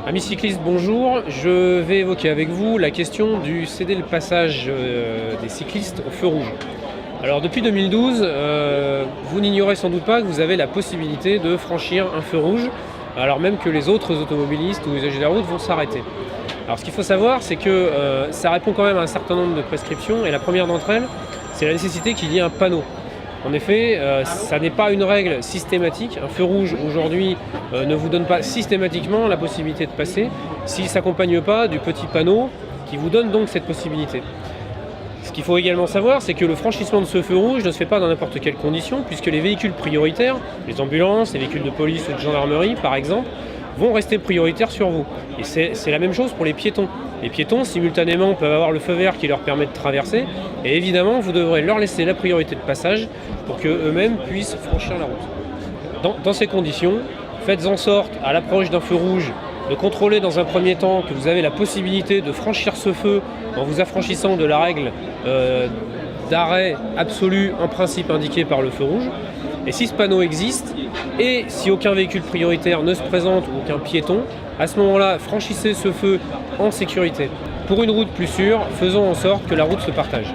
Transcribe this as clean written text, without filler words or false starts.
Amis cyclistes, bonjour. Je vais évoquer avec vous la question du céder le passage des cyclistes au feu rouge. Alors depuis 2012, vous n'ignorez sans doute pas que vous avez la possibilité de franchir un feu rouge, alors même que les autres automobilistes ou usagers de la route vont s'arrêter. Alors ce qu'il faut savoir, c'est que ça répond quand même à un certain nombre de prescriptions, et la première d'entre elles, c'est la nécessité qu'il y ait un panneau. En effet, ça n'est pas une règle systématique. Un feu rouge aujourd'hui ne vous donne pas systématiquement la possibilité de passer s'il ne s'accompagne pas du petit panneau qui vous donne donc cette possibilité. Ce qu'il faut également savoir, c'est que le franchissement de ce feu rouge ne se fait pas dans n'importe quelle condition, puisque les véhicules prioritaires, les ambulances, les véhicules de police ou de gendarmerie par exemple, vont rester prioritaires sur vous. Et c'est la même chose pour les piétons. Les piétons, simultanément, peuvent avoir le feu vert qui leur permet de traverser, et évidemment, vous devrez leur laisser la priorité de passage pour qu'eux-mêmes puissent franchir la route. Dans ces conditions, faites en sorte, à l'approche d'un feu rouge, de contrôler dans un premier temps que vous avez la possibilité de franchir ce feu en vous affranchissant de la règle d'arrêt absolu en principe indiquée par le feu rouge. Et si ce panneau existe, et si aucun véhicule prioritaire ne se présente ou aucun piéton, à ce moment-là, franchissez ce feu en sécurité. Pour une route plus sûre, faisons en sorte que la route se partage.